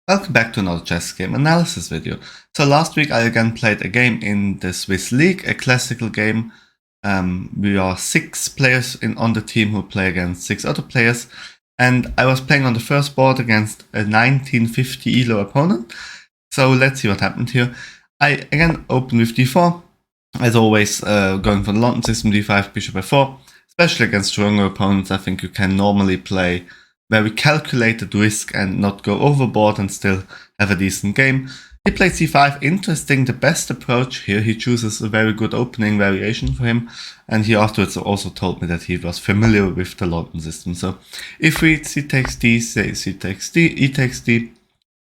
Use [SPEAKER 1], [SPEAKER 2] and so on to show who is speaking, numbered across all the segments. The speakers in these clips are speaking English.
[SPEAKER 1] Welcome back to another chess game analysis video. So last week I again played a game in the Swiss League, a classical game. We are 6 players on the team who play against 6 other players. And I was playing on the first board against a 1950 ELO opponent. So let's see what happened here. I again opened with d4. As always, going for the London system, d5, bishop f4. Especially against stronger opponents, I think you can normally play very calculated risk and not go overboard and still have a decent game. He played c5, interesting, the best approach here. He chooses a very good opening variation for him, and he afterwards also told me that he was familiar with the London system. So if we c takes d, c takes d, e takes d,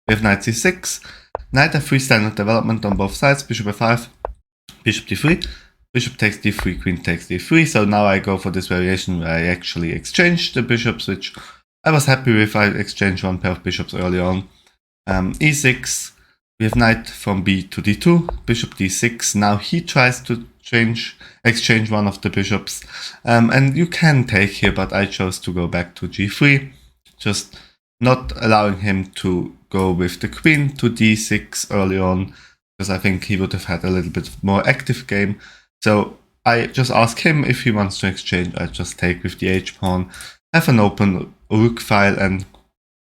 [SPEAKER 1] we have knight c6, knight f3 standard development on both sides, bishop f5, bishop d3, bishop takes d3, queen takes d3. So now I go for this variation where I actually exchange the bishops, which I was happy with. I exchanged one pair of bishops early on. E6, we have knight from b to d2, bishop d6. Now he tries to exchange one of the bishops. And you can take here, but I chose to go back to g3, just not allowing him to go with the queen to d6 early on, because I think he would have had a little bit more active game. So I just ask him if he wants to exchange. I just take with the h-pawn, have an open rook file, and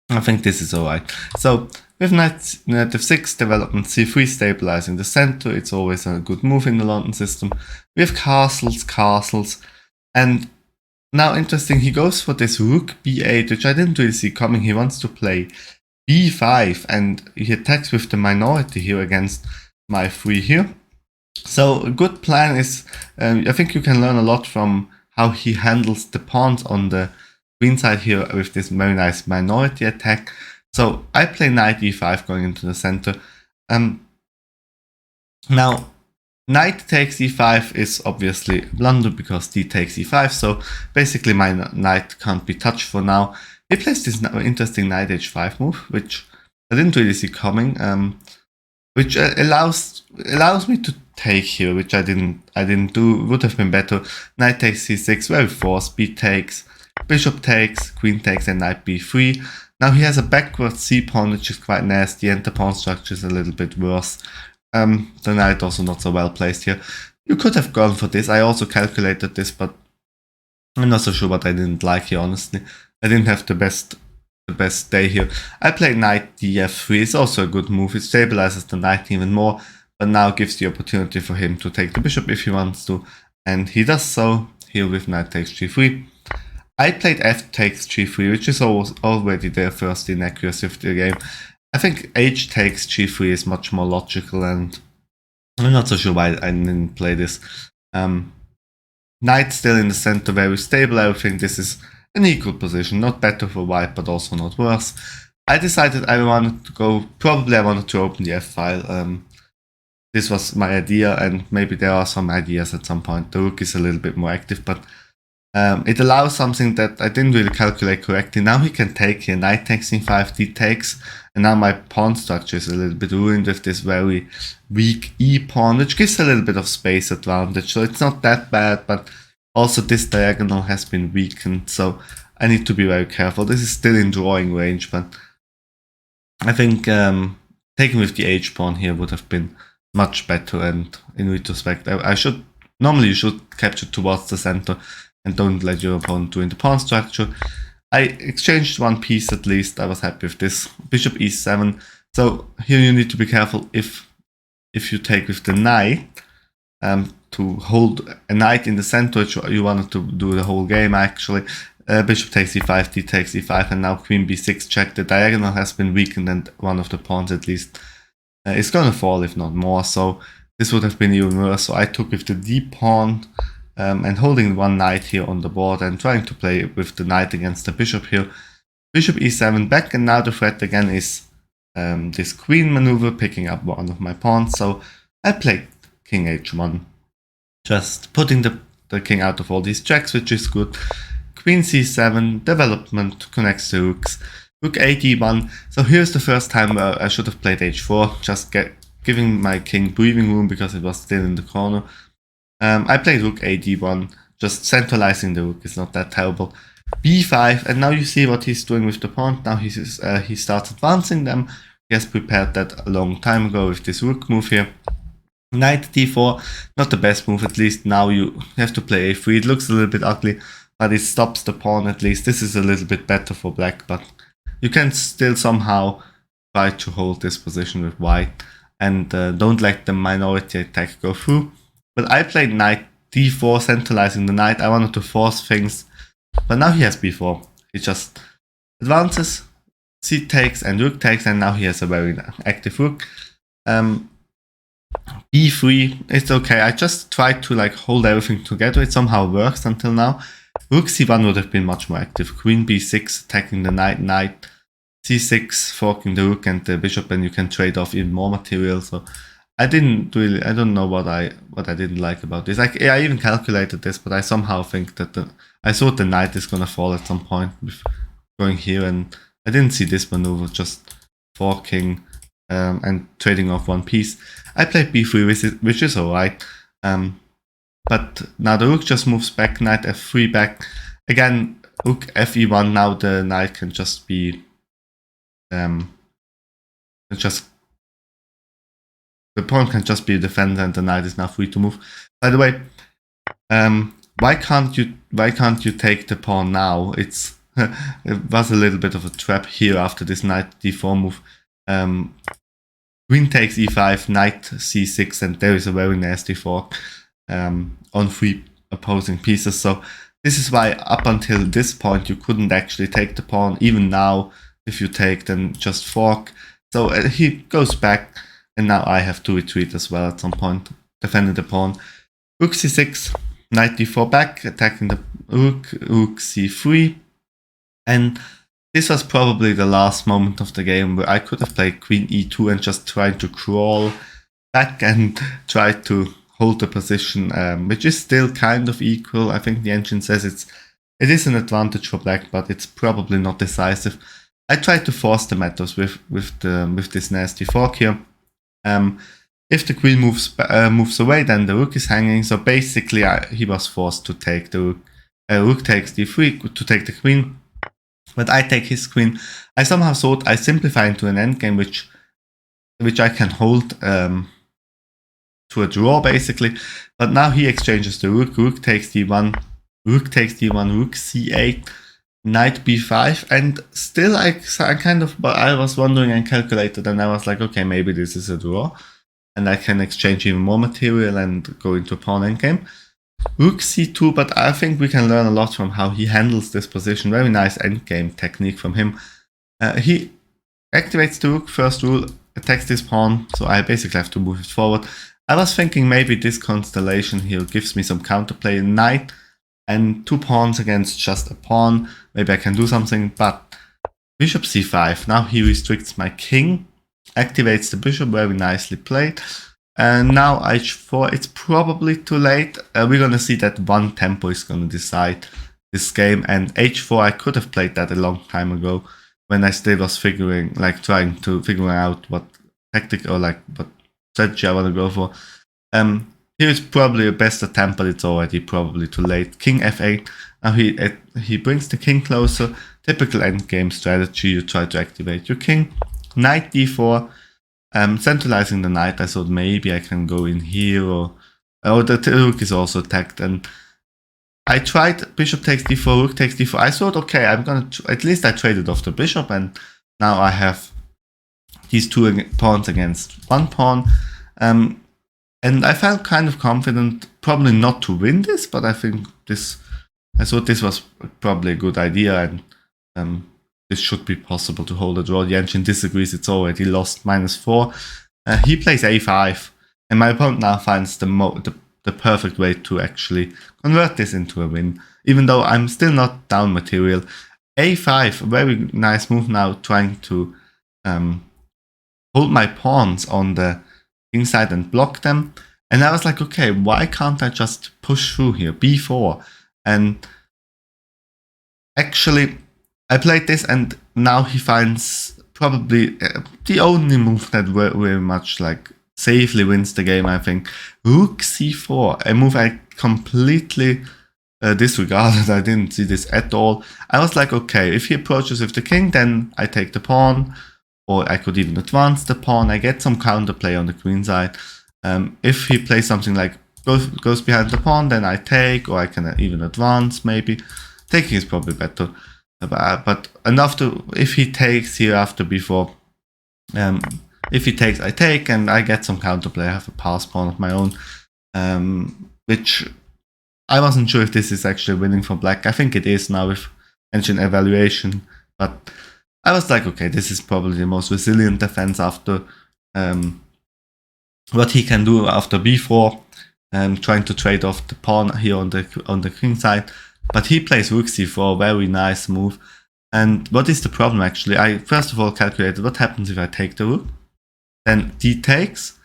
[SPEAKER 1] I think this is alright. So with knight f6 development, c3 stabilizing the center, it's always a good move in the London system. We have castles, and now interesting, he goes for this rook b8, which I didn't really see coming. He wants to play b5, and he attacks with the minority here against my 3 here. So a good plan is, I think you can learn a lot from how he handles the pawns on the queen side here with this very nice minority attack. So I play knight e5 going into the center. Now knight takes e5 is obviously a blunder because d takes e5, so basically my knight can't be touched for now. He plays this interesting knight h5 move, which I didn't really see coming, which allows me to take here, which I didn't do. Would have been better. Knight takes c6, very forced. B takes, bishop takes, queen takes, and knight b3. Now he has a backward c-pawn, which is quite nasty, and the pawn structure is a little bit worse. The knight also not so well placed here. You could have gone for this. I also calculated this, but I'm not so sure what I didn't like here, honestly. I didn't have the best day here. I played knight df3. It's also a good move. It stabilizes the knight even more, but now gives the opportunity for him to take the bishop if he wants to, and he does so here with knight takes g3. I played f takes g3, which is already the first inaccuracy of the game. I think h takes g3 is much more logical, and I'm not so sure why I didn't play this. Knight still in the center, very stable. I think this is an equal position, not better for white, but also not worse. I decided I wanted to go, probably I wanted to open the f file. This was my idea, and maybe there are some ideas at some point. The rook is a little bit more active, but it allows something that I didn't really calculate correctly. Now he can take here, knight takes e5, d takes, and now my pawn structure is a little bit ruined with this very weak e-pawn, which gives a little bit of space advantage. So it's not that bad, but also this diagonal has been weakened, so I need to be very careful. This is still in drawing range, but I think taking with the h-pawn here would have been much better, and in retrospect, normally you should capture towards the center and don't let your opponent do in the pawn structure. I exchanged one piece at least. I was happy with this. Bishop e7. So here you need to be careful if you take with the knight to hold a knight in the center, which you wanted to do the whole game actually. Bishop takes e5, d takes e5, and now queen b6 check. The diagonal has been weakened, and one of the pawns at least is gonna fall, if not more. So this would have been even worse. So I took with the d pawn and holding one knight here on the board and trying to play with the knight against the bishop here. Bishop e7 back, and now the threat again is this queen maneuver, picking up one of my pawns. So I played king h1, just putting the king out of all these checks, which is good. Queen c7, development connects the rooks. Rook a d1. So here's the first time where I should have played h4, just giving my king breathing room because it was still in the corner. I played rook a d1, just centralizing the rook is not that terrible. b5, and now you see what he's doing with the pawn. Now he starts advancing them. He has prepared that a long time ago with this rook move here. Knight d4, not the best move, at least now you have to play a3. It looks a little bit ugly, but it stops the pawn at least. This is a little bit better for black, but you can still somehow try to hold this position with white and don't let the minority attack go through. But I played knight d4, centralizing the knight. I wanted to force things, but now he has b4. He just advances, c takes and rook takes, and now he has a very active rook. b3, it's okay. I just tried to like hold everything together. It somehow works until now. Rook c1 would have been much more active. Queen b6 attacking the knight, knight c6 forking the rook and the bishop, and you can trade off even more material. So I don't know what I didn't like about this. Like, I even calculated this, but I somehow think that I thought the knight is gonna fall at some point with going here, and I didn't see this maneuver, just forking and trading off one piece. I played b3, which is alright. But now the rook just moves back, knight f3 back. Again, rook fe1, now the knight can just be the pawn can just be a defender, and the knight is now free to move. By the way, why can't you take the pawn now? It was a little bit of a trap here after this knight d4 move. Queen takes e5, knight c6, and there is a very nasty fork on 3 opposing pieces. So this is why up until this point you couldn't actually take the pawn. Even now, if you take, then just fork. So he goes back, and now I have to retreat as well at some point, defending the pawn. Rook c6, knight d4 back, attacking the rook, rook c3. And this was probably the last moment of the game where I could have played queen e2 and just tried to crawl back and try to hold the position, which is still kind of equal. I think the engine says it is an advantage for black, but it's probably not decisive. I tried to force the matters with this nasty fork here. If the queen moves away, then the rook is hanging. So basically, he was forced to take the rook. Rook takes d3 to take the queen. But I take his queen. I somehow thought I simplify into an endgame which I can hold to a draw basically. But now he exchanges the rook. Rook takes d1. Rook takes d1. Rook c8. Knight b5. And still I was wondering and calculated, and I was like, okay, maybe this is a draw, and I can exchange even more material and go into a pawn endgame. Rook c2, but I think we can learn a lot from how he handles this position. Very nice endgame technique from him. He activates the rook, first rule, attacks this pawn, so I basically have to move it forward. I was thinking maybe this constellation here gives me some counterplay. Knight and 2 pawns against just a pawn. Maybe I can do something, but bishop c5. Now he restricts my king, activates the bishop, very nicely played. And now h4, it's probably too late. We're going to see that one tempo is going to decide this game. And h4, I could have played that a long time ago when I still was trying to figure out what tactic or what strategy I want to go for. Here is probably a best attempt, but it's already probably too late. King f8. Now he brings the king closer. Typical endgame strategy. You try to activate your king. Knight d4. Centralizing the knight, I thought maybe I can go in here, or the rook is also attacked, and I tried bishop takes d4, rook takes d4. I thought, okay, I'm gonna at least I traded off the bishop, and now I have these 2 pawns against 1 pawn, and I felt kind of confident, probably not to win this, but I thought this was probably a good idea, and this should be possible to hold a draw. The engine disagrees, it's already lost, -4. He plays a5, and my opponent now finds the perfect way to actually convert this into a win, even though I'm still not down material. a5, a very nice move now, trying to hold my pawns on the king side and block them. And I was like, okay, why can't I just push through here? b4. And actually, I played this, and now he finds probably the only move that very much safely wins the game, I think. Rook c4, a move I completely disregarded. I didn't see this at all. I was like, okay, if he approaches with the king, then I take the pawn, or I could even advance the pawn. I get some counterplay on the queen side. If he plays something like goes behind the pawn, then I take, or I can even advance maybe. Taking is probably better, but enough to, if he takes here after before, if he takes, I take, and I get some counterplay. I have a pass pawn of my own, which I wasn't sure if this is actually winning for black. I think it is now with engine evaluation, but I was like, okay, this is probably the most resilient defense after what he can do after b4, trying to trade off the pawn here on the king side. But he plays rook c4, very nice move. And what is the problem actually? I first of all calculated what happens if I take the rook. Then d takes,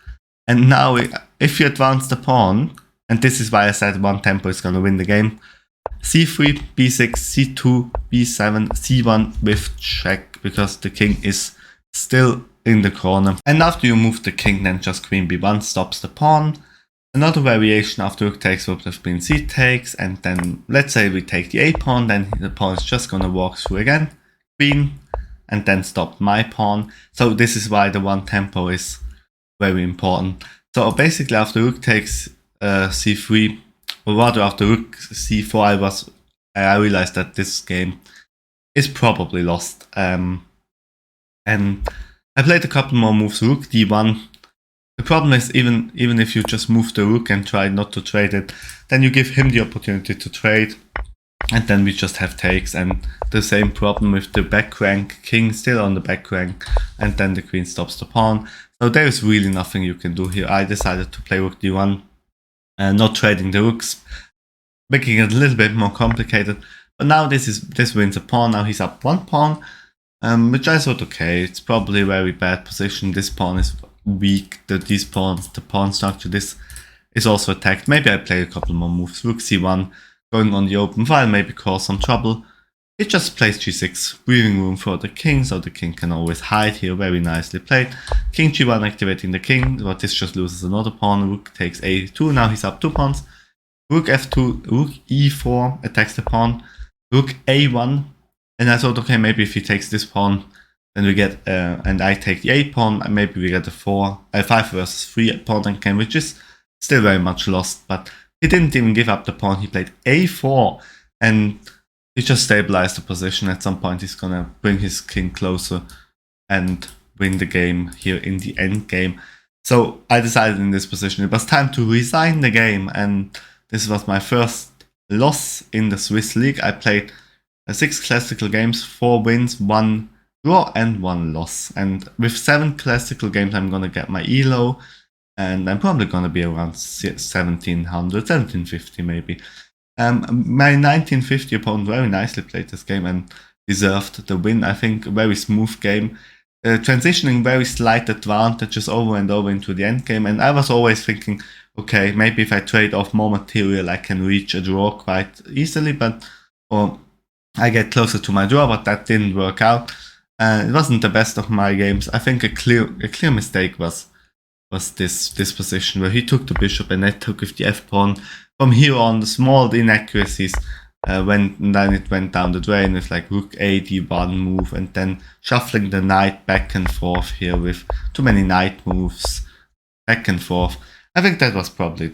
[SPEAKER 1] and now if you advance the pawn, and this is why I said one tempo is going to win the game, c3, b6, c2, b7, c1 with check, because the king is still in the corner. And after you move the king, then just queen b1 stops the pawn. Another variation after rook takes would have been c takes, and then let's say we take the a pawn, then the pawn is just going to walk through again, queen, and then stop my pawn. So this is why the one tempo is very important. So basically after rook takes c3, or rather after rook c4, I realized that this game is probably lost. And I played a couple more moves, rook d1. The problem is even if you just move the rook and try not to trade it, then you give him the opportunity to trade, and then we just have takes, and the same problem with the back rank, king still on the back rank, and then the queen stops the pawn. So there is really nothing you can do here. I decided to play rook d1 and not trading the rooks, making it a little bit more complicated. But now this wins a pawn. Now he's up one pawn, which I thought, okay, it's probably a very bad position. This pawn is weak. The pawn structure, this is also attacked. Maybe I play a couple more moves. Rook c1, going on the open file, maybe cause some trouble. It just plays g6, leaving room for the king, so the king can always hide here. Very nicely played. King g1 activating the king, but this just loses another pawn. Rook takes a2, now he's up 2 pawns. Rook f2, rook e4 attacks the pawn. Rook a1, and I thought, okay, maybe if he takes this pawn, then we get, and I take the a pawn, and maybe we get a 5 versus 3 pawn game, which is still very much lost. But he didn't even give up the pawn. He played a4, and he just stabilized the position. At some point, he's gonna bring his king closer and win the game here in the end game. So I decided in this position it was time to resign the game, and this was my first loss in the Swiss League. I played 6 classical games, 4 wins, 1 draw and 1 loss. And with 7 classical games, I'm gonna get my elo, and I'm probably gonna be around 1700, 1750 maybe. My 1950 opponent very nicely played this game and deserved the win. I think a very smooth game, transitioning very slight advantages over and over into the end game. And I was always thinking, okay, maybe if I trade off more material, I can reach a draw quite easily, or I get closer to my draw, but that didn't work out. It wasn't the best of my games. I think a clear mistake was this position where he took the bishop and I took with the f pawn. From here on, the small inaccuracies then it went down the drain with like rook a d1 move, and then shuffling the knight back and forth here with too many knight moves back and forth. I think that was probably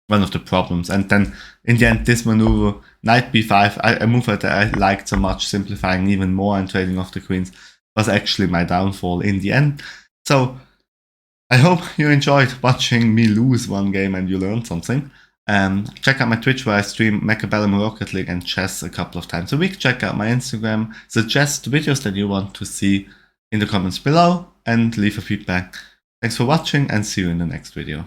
[SPEAKER 1] one of the problems. And then in the end, this maneuver, knight b5, a move that I liked so much, simplifying even more and trading off the queens, was actually my downfall in the end. So I hope you enjoyed watching me lose one game and you learned something. Check out my Twitch where I stream Mechabellum, Rocket League and chess a couple of times a week. Check out my Instagram, suggest videos that you want to see in the comments below, and leave a feedback. Thanks for watching and see you in the next video.